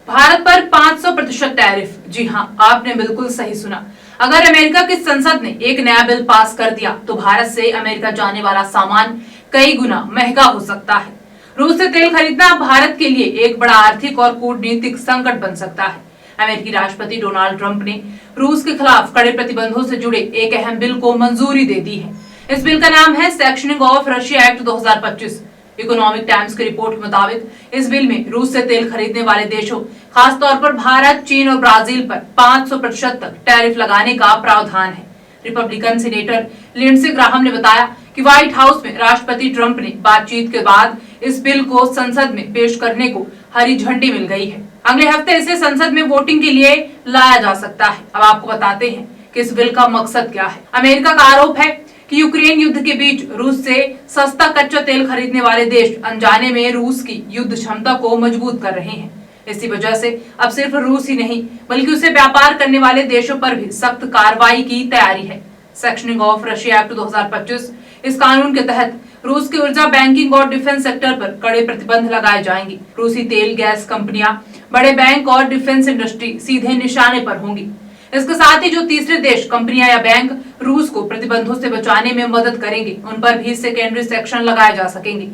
भारत पर 500% टैरिफ। जी हां, आपने बिल्कुल सही सुना। अगर अमेरिका की संसद ने एक नया बिल पास कर दिया तो भारत से अमेरिका जाने वाला सामान कई गुना महंगा हो सकता है। रूस से तेल खरीदना भारत के लिए एक बड़ा आर्थिक और कूटनीतिक संकट बन सकता है। अमेरिकी राष्ट्रपति डोनाल्ड ट्रंप ने रूस के खिलाफ कड़े प्रतिबंधों से जुड़े एक अहम बिल को मंजूरी दे दी है। इस बिल का नाम है sanctioning of Russia act 2025। Economic times की रिपोर्ट के मुताबिक इस बिल में रूस से तेल खरीदने वाले देशों, खासतौर पर भारत, चीन और ब्राजील पर 500% तक टैरिफ लगाने का प्रावधान है। रिपब्लिकन सीनेटर लिंडसे ग्राहम ने बताया कि व्हाइट हाउस में राष्ट्रपति ट्रंप ने बातचीत के बाद इस बिल को संसद में पेश करने को हरी झंडी मिल गई है। अगले हफ्ते इसे संसद में वोटिंग के लिए लाया जा सकता है। अब आपको बताते हैं कि इस बिल का मकसद क्या है। अमेरिका का आरोप है कि यूक्रेन युद्ध के बीच रूस से सस्ता कच्चा तेल खरीदने वाले देश अनजाने में रूस की युद्ध क्षमता को मजबूत कर रहे हैं। इसी वजह से अब सिर्फ रूस ही नहीं बल्कि उसे व्यापार करने वाले देशों पर भी सख्त कार्रवाई की तैयारी है। सेक्शनिंग ऑफ रशिया एक्ट 2025 इस कानून के तहत रूस की ऊर्जा, बैंकिंग और डिफेंस सेक्टर पर कड़े प्रतिबंध लगाए जाएंगे। रूसी तेल गैस कंपनियां, बड़े बैंक और डिफेंस इंडस्ट्री सीधे निशाने पर होंगी। इसके साथ ही जो तीसरे देश, कंपनियां या बैंक रूस को प्रतिबंधों से बचाने में मदद करेंगे, उन पर भी सेकेंडरी सेक्शन लगाए जा सकेंगे।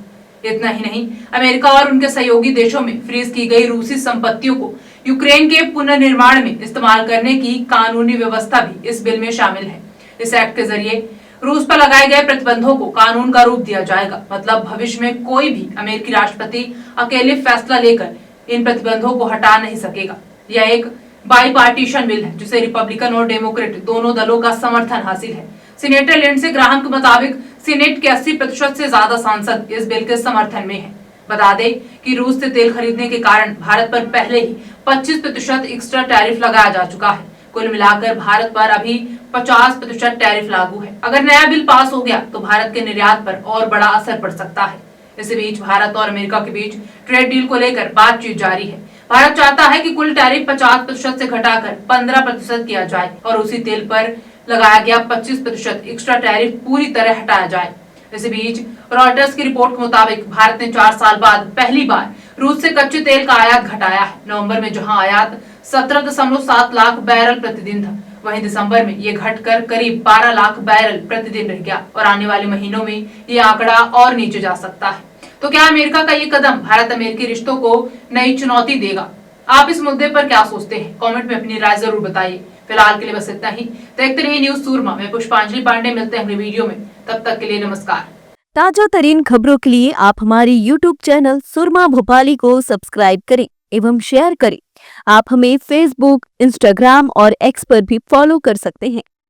इतना ही नहीं, अमेरिका और उनके सहयोगी देशों में फ्रीज की गई रूसी संपत्तियों को यूक्रेन के पुनर्निर्माण में इस्तेमाल करने की कानूनी व्यवस्था भी इस बिल में शामिल है। इस एक्ट के जरिए रूस पर लगाए गए प्रतिबंधों को कानून का रूप दिया जाएगा। मतलब भविष्य में कोई भी अमेरिकी राष्ट्रपति अकेले फैसला लेकर इन प्रतिबंधों को हटा नहीं सकेगा। यह एक बाईपार्टीशन बिल है जिसे रिपब्लिकन और डेमोक्रेट दोनों दलों का समर्थन हासिल है। सीनेटर लिंडसे ग्राहम के मुताबिक सीनेट के 80% से ज्यादा सांसद इस बिल के समर्थन में हैं। बता दें कि रूस से तेल खरीदने के कारण भारत पर पहले ही 25% एक्स्ट्रा टैरिफ लगाया जा चुका है। कुल मिलाकर भारत पर अभी 50% टैरिफ लागू है। अगर नया बिल पास हो गया तो भारत के निर्यात पर और बड़ा असर पड़ सकता है। इसी बीच भारत और अमेरिका के बीच ट्रेड डील को लेकर बातचीत जारी है। भारत चाहता है कि कुल टैरिफ 50% से घटाकर 15% किया जाए और उसी तेल पर लगाया गया 25% एक्स्ट्रा टैरिफ पूरी तरह हटाया जाए। इसी बीच रॉयटर्स की रिपोर्ट के मुताबिक भारत ने 4 साल बाद पहली बार रूस से कच्चे तेल का आयात घटाया है। नवंबर में जहां आयात 17.7 लाख बैरल प्रतिदिन था, वहीं दिसंबर में ये घटकर करीब 12 लाख बैरल प्रतिदिन रह गया और आने वाले महीनों में ये आंकड़ा और नीचे जा सकता है। तो क्या अमेरिका का ये कदम भारत अमेरिकी रिश्तों को नई चुनौती देगा? आप इस मुद्दे पर क्या सोचते हैं? कमेंट में अपनी राय जरूर बताइए। फिलहाल के लिए बस इतना ही। देखते रहिए न्यूज सूरमा। मैं पुष्पांजलि पांडे, मिलते हैं अगले वीडियो में। तब तक के लिए नमस्कार। ताजा तरीन खबरों के लिए आप हमारी YouTube चैनल सुरमा भोपाली को सब्सक्राइब करें एवं शेयर करें। आप हमें Facebook, Instagram और X पर भी फॉलो कर सकते हैं।